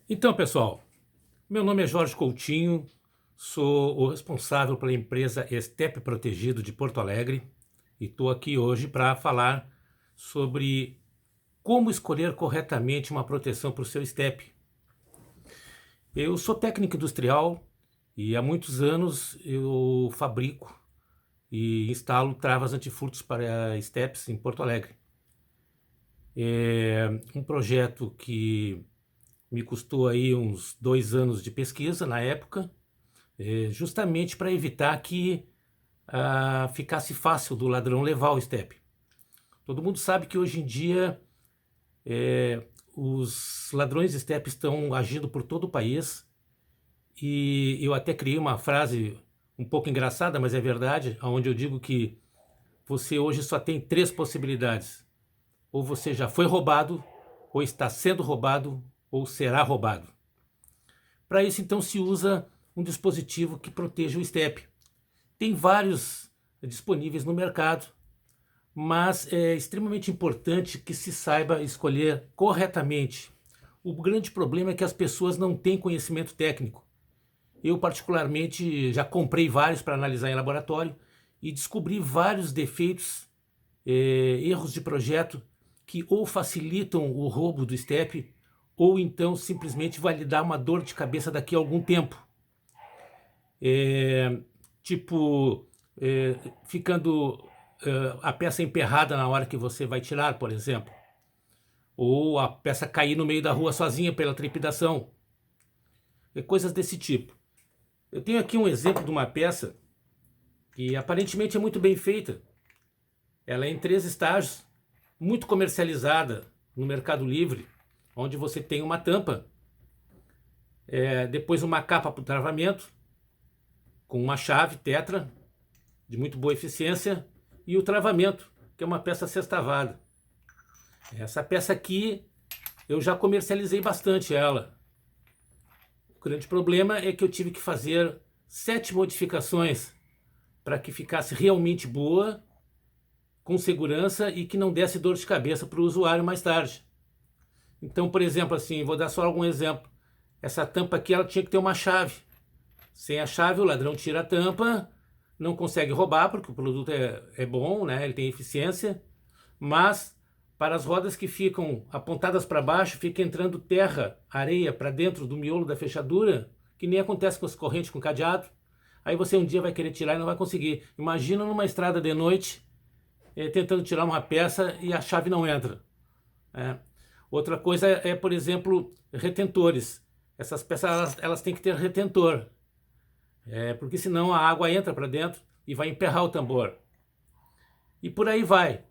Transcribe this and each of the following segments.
Então, pessoal, meu nome é Jorge Coutinho, sou o responsável pela empresa Estep Protegido de Porto Alegre e estou aqui hoje para falar sobre como escolher corretamente uma proteção para o seu Estep. Eu sou técnico industrial e há muitos anos eu fabrico e instalo travas antifurtos para Esteps em Porto Alegre. É um projeto que me custou aí uns 2 anos de pesquisa na época, justamente para evitar que ficasse fácil do ladrão levar o step. Todo mundo sabe que hoje em dia os ladrões de step estão agindo por todo o país e eu até criei uma frase um pouco engraçada, mas é verdade, onde eu digo que você hoje só tem três possibilidades: ou você já foi roubado, ou está sendo roubado, ou será roubado. Para isso, então, se usa um dispositivo que proteja o step. Tem vários disponíveis no mercado, mas é extremamente importante que se saiba escolher corretamente. O grande problema é que as pessoas não têm conhecimento técnico. Eu, particularmente, já comprei vários para analisar em laboratório e descobri vários defeitos, erros de projeto que ou facilitam o roubo do step ou então simplesmente vai lhe dar uma dor de cabeça daqui a algum tempo. É, tipo, ficando a peça emperrada na hora que você vai tirar, por exemplo. Ou a peça cair no meio da rua sozinha pela trepidação. Coisas desse tipo. Eu tenho aqui um exemplo de uma peça que aparentemente é muito bem feita. Ela é em 3 estágios, muito comercializada no Mercado Livre, onde você tem uma tampa, depois uma capa para o travamento, com uma chave tetra, de muito boa eficiência, e o travamento, que é uma peça sextavada. Essa peça aqui, eu já comercializei bastante ela. O grande problema é que eu tive que fazer 7 modificações para que ficasse realmente boa, com segurança e que não desse dor de cabeça para o usuário mais tarde. Então, por exemplo, assim, vou dar só algum exemplo. Essa tampa aqui, ela tinha que ter uma chave. Sem a chave, o ladrão tira a tampa, não consegue roubar, porque o produto é bom, né? Ele tem eficiência, mas para as rodas que ficam apontadas para baixo, fica entrando terra, areia para dentro do miolo da fechadura, que nem acontece com as correntes com cadeado. Aí você um dia vai querer tirar e não vai conseguir. Imagina numa estrada de noite, tentando tirar uma peça e a chave não entra. Outra coisa é, por exemplo, retentores. Essas peças elas têm que ter retentor, porque senão a água entra para dentro e vai emperrar o tambor. E por aí vai.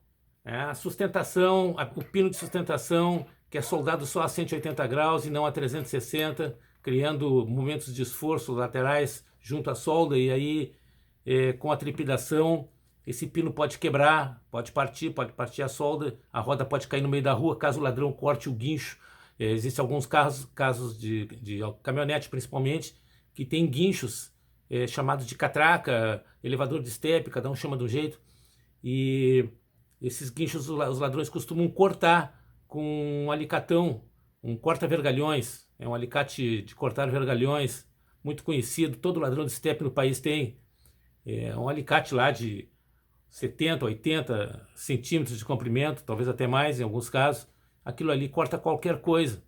A sustentação, o pino de sustentação, que é soldado só a 180 graus e não a 360, criando momentos de esforço laterais junto à solda, e aí com a trepidação esse pino pode quebrar, pode partir a solda, a roda pode cair no meio da rua caso o ladrão corte o guincho. Existem alguns casos de caminhonete principalmente, que tem guinchos chamados de catraca, elevador de estepe, cada um chama de um jeito, e esses guinchos os ladrões costumam cortar com um alicatão, um corta-vergalhões, é um alicate de cortar vergalhões, muito conhecido, todo ladrão de estepe no país tem. É um alicate lá de 70, 80 centímetros de comprimento, talvez até mais em alguns casos. Aquilo ali corta qualquer coisa,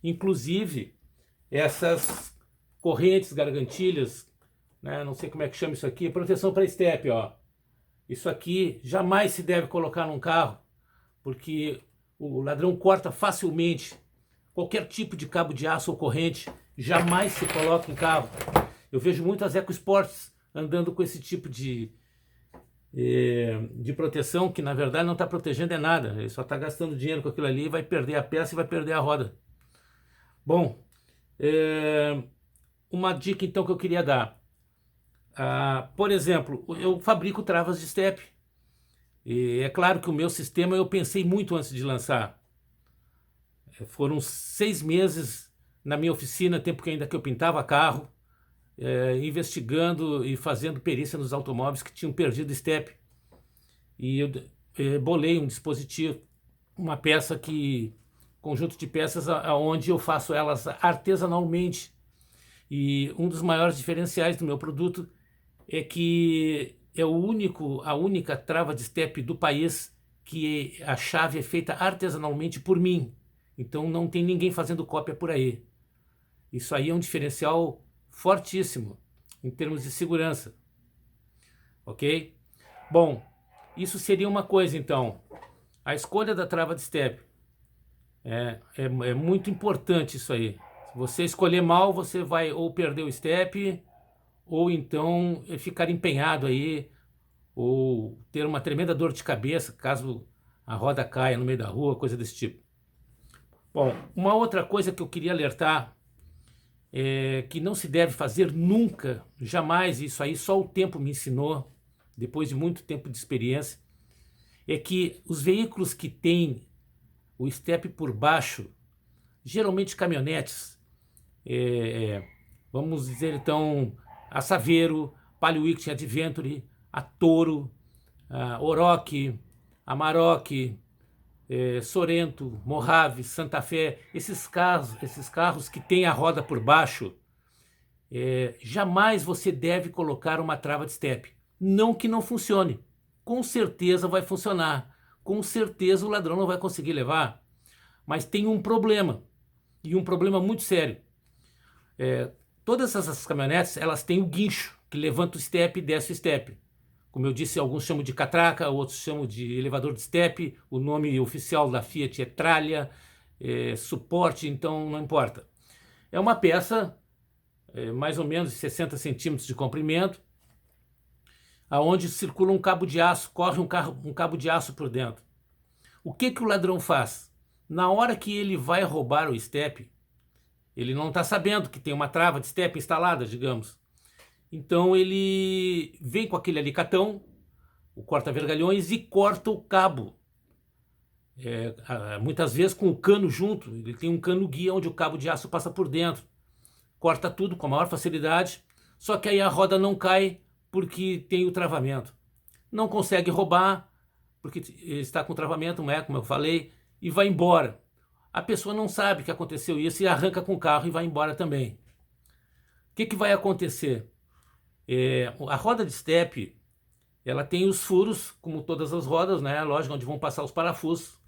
inclusive essas correntes, gargantilhas, né? Não sei como é que chama isso aqui, proteção para estepe, ó. Isso aqui jamais se deve colocar num carro, porque o ladrão corta facilmente. Qualquer tipo de cabo de aço ou corrente jamais se coloca em carro. Eu vejo muitas EcoSports andando com esse tipo de proteção, que na verdade não está protegendo nada. Ele só está gastando dinheiro com aquilo ali, vai perder a peça e vai perder a roda. Bom, uma dica então que eu queria dar. Por exemplo, eu fabrico travas de step. E é claro que o meu sistema eu pensei muito antes de lançar. Foram 6 meses na minha oficina, tempo que ainda que eu pintava carro, investigando e fazendo perícia nos automóveis que tinham perdido step. E eu bolei um dispositivo, uma peça que conjunto de peças onde eu faço elas artesanalmente. E um dos maiores diferenciais do meu produto é que é a única trava de estepe do país que a chave é feita artesanalmente por mim. Então não tem ninguém fazendo cópia por aí. Isso aí é um diferencial fortíssimo em termos de segurança. Ok? Bom, isso seria uma coisa então. A escolha da trava de estepe. É muito importante isso aí. Se você escolher mal, você vai ou perder o estepe, ou então ficar empenhado aí, ou ter uma tremenda dor de cabeça, caso a roda caia no meio da rua, coisa desse tipo. Bom, uma outra coisa que eu queria alertar é que não se deve fazer nunca, jamais, isso aí só o tempo me ensinou, depois de muito tempo de experiência, é que os veículos que têm o estepe por baixo, geralmente caminhonetes, vamos dizer então, a Saveiro, Palio Wicked Adventure, a Toro, a Oroch, a Amarok, Sorento, Mojave, Santa Fé, esses carros que têm a roda por baixo, jamais você deve colocar uma trava de estepe. Não que não funcione, com certeza vai funcionar, com certeza o ladrão não vai conseguir levar, mas tem um problema, e um problema muito sério. Todas essas caminhonetes, elas têm o guincho, que levanta o estepe e desce o estepe. Como eu disse, alguns chamam de catraca, outros chamam de elevador de estepe, o nome oficial da Fiat é tralha, suporte, então não importa. É uma peça, mais ou menos de 60 centímetros de comprimento, aonde circula um cabo de aço, corre um cabo de aço por dentro. O que o ladrão faz? Na hora que ele vai roubar o estepe, ele não está sabendo que tem uma trava de estepe instalada, digamos. Então ele vem com aquele alicatão, o corta-vergalhões, e corta o cabo. Muitas vezes com o cano junto, ele tem um cano guia onde o cabo de aço passa por dentro. Corta tudo com a maior facilidade, só que aí a roda não cai porque tem o travamento. Não consegue roubar, porque está com travamento, como eu falei, e vai embora. A pessoa não sabe que aconteceu isso e arranca com o carro e vai embora também. O que vai acontecer? A roda de estepe, ela tem os furos, como todas as rodas, né? Lógico, onde vão passar os parafusos.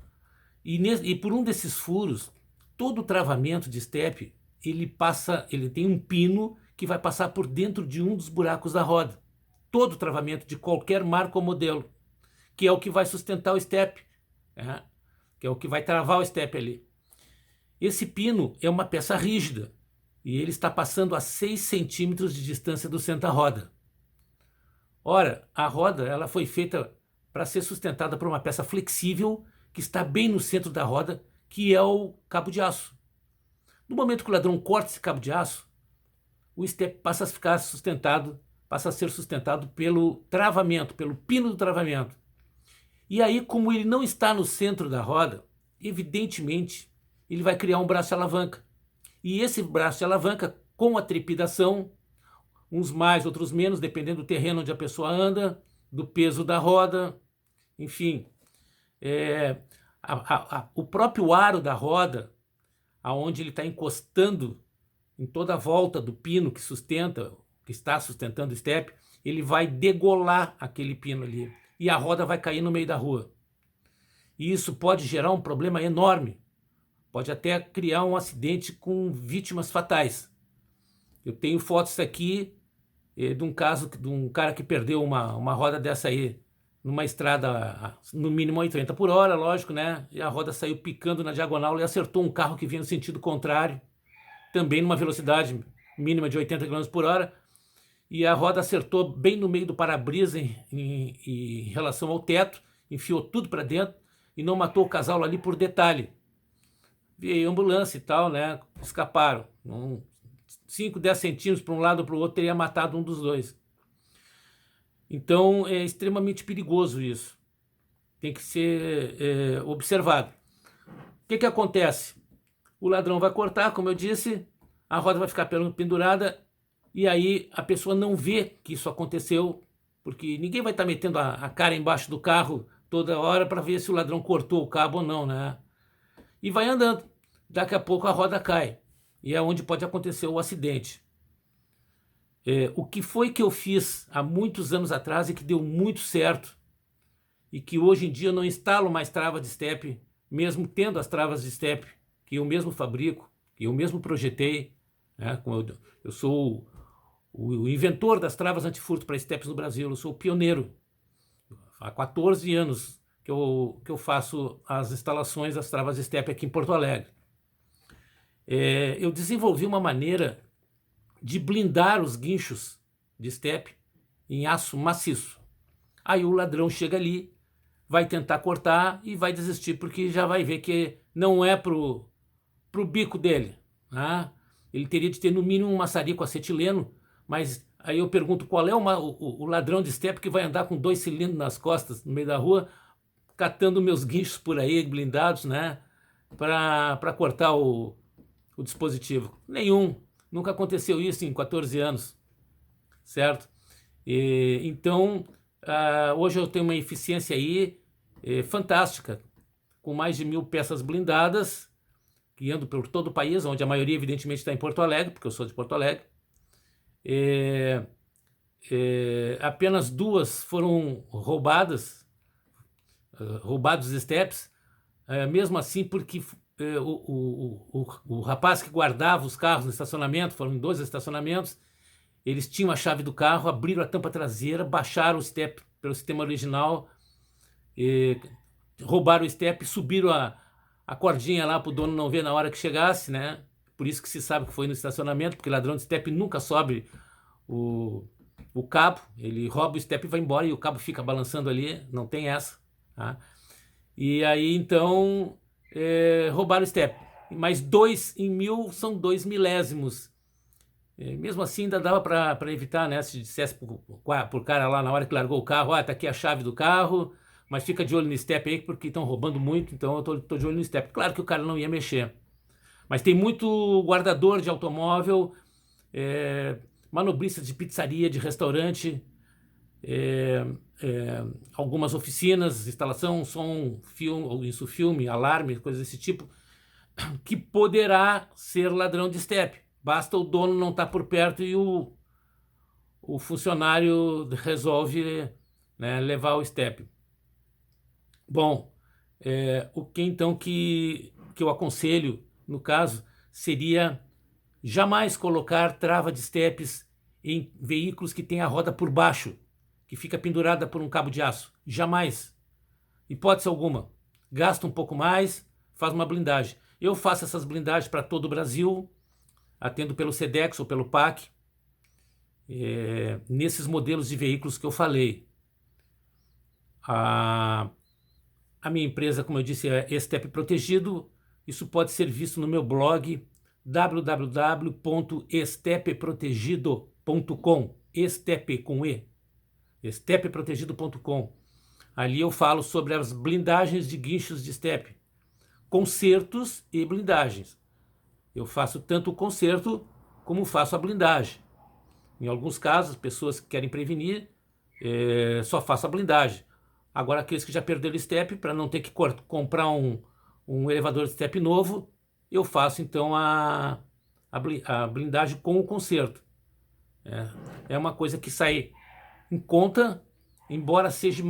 E por um desses furos, todo o travamento de estepe, ele tem um pino que vai passar por dentro de um dos buracos da roda. Todo o travamento de qualquer marca ou modelo, que é o que vai sustentar o estepe, que é o que vai travar o estepe ali. Esse pino é uma peça rígida e ele está passando a 6 centímetros de distância do centro-roda. Ora, a roda ela foi feita para ser sustentada por uma peça flexível que está bem no centro da roda, que é o cabo de aço. No momento que o ladrão corta esse cabo de aço, o estepe passa a ser sustentado pelo travamento, pelo pino do travamento. E aí, como ele não está no centro da roda, evidentemente, ele vai criar um braço de alavanca. E esse braço de alavanca, com a trepidação, uns mais, outros menos, dependendo do terreno onde a pessoa anda, do peso da roda, enfim. O próprio aro da roda, aonde ele está encostando em toda a volta do pino que está sustentando o estepe, ele vai degolar aquele pino ali. E a roda vai cair no meio da rua. E isso pode gerar um problema enorme. Pode até criar um acidente com vítimas fatais. Eu tenho fotos aqui de um caso de um cara que perdeu uma roda dessa aí numa estrada no mínimo 80 por hora, lógico, né? E a roda saiu picando na diagonal e acertou um carro que vinha no sentido contrário, também numa velocidade mínima de 80 km por hora. E a roda acertou bem no meio do para-brisa em relação ao teto, enfiou tudo para dentro e não matou o casal ali por detalhe. Veio ambulância e tal, né? Escaparam. 5, 10 centímetros para um lado ou para o outro teria matado um dos dois. Então é extremamente perigoso isso. Tem que ser observado. O que acontece? O ladrão vai cortar, como eu disse, a roda vai ficar pendurada e aí a pessoa não vê que isso aconteceu, porque ninguém vai estar metendo a cara embaixo do carro toda hora para ver se o ladrão cortou o cabo ou não, né? e vai andando. Daqui a pouco a roda cai, e é onde pode acontecer o acidente. O que foi que eu fiz há muitos anos atrás e que deu muito certo, e que hoje em dia eu não instalo mais trava de estepe, mesmo tendo as travas de estepe, que eu mesmo fabrico, que eu mesmo projetei, né? Eu sou o inventor das travas antifurto para estepes no Brasil, eu sou o pioneiro. Há 14 anos que eu faço as instalações das travas de estepe aqui em Porto Alegre. Eu desenvolvi uma maneira de blindar os guinchos de estepe em aço maciço. Aí o ladrão chega ali, vai tentar cortar e vai desistir, porque já vai ver que não é pro bico dele, né? Ele teria de ter no mínimo um maçarico acetileno, mas aí eu pergunto qual é o ladrão de estepe que vai andar com 2 cilindros nas costas no meio da rua, catando meus guinchos por aí, blindados, né? Para cortar o dispositivo. Nenhum. Nunca aconteceu isso em 14 anos, certo? Então, hoje eu tenho uma eficiência aí fantástica, com mais de 1000 peças blindadas, que ando por todo o país, onde a maioria evidentemente está em Porto Alegre, porque eu sou de Porto Alegre. Apenas 2 foram roubados estepes, mesmo assim porque o rapaz que guardava os carros no estacionamento, foram em 2 estacionamentos, eles tinham a chave do carro, abriram a tampa traseira, baixaram o estepe pelo sistema original, roubaram o estepe, subiram a cordinha lá para o dono não ver na hora que chegasse, né? Por isso que se sabe que foi no estacionamento, porque ladrão de estepe nunca sobe o cabo, ele rouba o estepe e vai embora e o cabo fica balançando ali, não tem essa, tá? E aí então roubaram o estepe, mas 2 em 1000 são 2 milésimos. Mesmo assim ainda dava para evitar, né? Se dissesse por cara lá na hora que largou o carro, tá aqui a chave do carro, mas fica de olho no estepe aí porque estão roubando muito, então eu tô de olho no estepe. Claro que o cara não ia mexer, mas tem muito guardador de automóvel, manobrista de pizzaria, de restaurante, algumas oficinas, instalação, som, filme, alarme, coisas desse tipo, que poderá ser ladrão de estepe. Basta o dono não estar por perto e o funcionário resolve, né, levar o estepe. Bom, o que então que eu aconselho, no caso, seria jamais colocar trava de estepes em veículos que tem a roda por baixo, que fica pendurada por um cabo de aço. Jamais. Hipótese alguma. Gasta um pouco mais, faz uma blindagem. Eu faço essas blindagens para todo o Brasil, atendo pelo Sedex ou pelo PAC, nesses modelos de veículos que eu falei. A minha empresa, como eu disse, é Estepe Protegido. Isso pode ser visto no meu blog www.estepeprotegido.com, Estepe com E, estepeprotegido.com. Ali eu falo sobre as blindagens de guinchos de estepe, consertos e blindagens. Eu faço tanto o conserto como faço a blindagem. Em alguns casos, pessoas que querem prevenir, só faço a blindagem. Agora, aqueles que já perderam o estepe, para não ter que comprar um elevador de estepe novo, eu faço então a blindagem com o conserto. É uma coisa que sai em conta, embora seja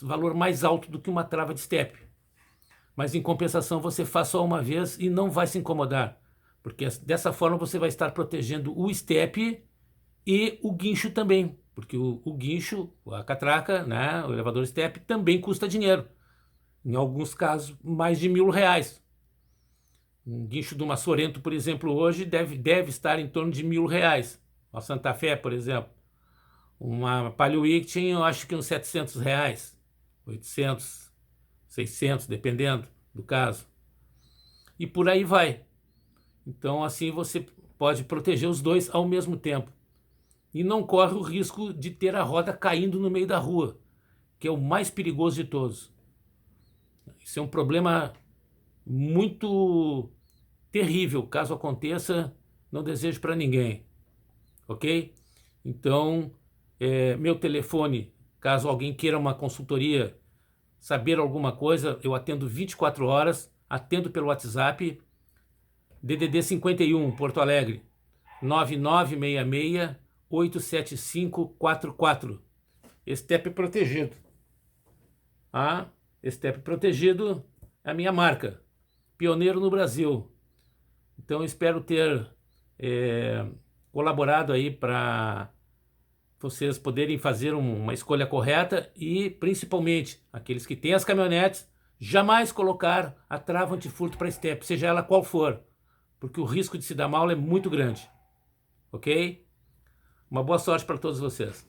valor mais alto do que uma trava de estepe. Mas em compensação você faz só uma vez e não vai se incomodar, porque dessa forma você vai estar protegendo o estepe e o guincho também, porque o guincho, a catraca, né, o elevador estepe também custa dinheiro. Em alguns casos, mais de R$1.000. Um guincho de uma Sorento, por exemplo, hoje deve estar em torno de R$1.000. Uma Santa Fé, por exemplo. Uma Palio Iction, eu acho que uns R$700, 800, 600, dependendo do caso. E por aí vai. Então, assim você pode proteger os dois ao mesmo tempo. E não corre o risco de ter a roda caindo no meio da rua, que é o mais perigoso de todos. Isso é um problema muito terrível. Caso aconteça, não desejo para ninguém. Ok? Então, meu telefone, caso alguém queira uma consultoria, saber alguma coisa, eu atendo 24 horas. atendo pelo WhatsApp, DDD 51, Porto Alegre, 9966-87544. Estepe protegido. Estepe protegido é a minha marca, pioneiro no Brasil. Então, espero ter colaborado aí para vocês poderem fazer uma escolha correta e, principalmente, aqueles que têm as caminhonetes, jamais colocar a trava antifurto para estepe, seja ela qual for, porque o risco de se dar mal é muito grande. Ok? Uma boa sorte para todos vocês.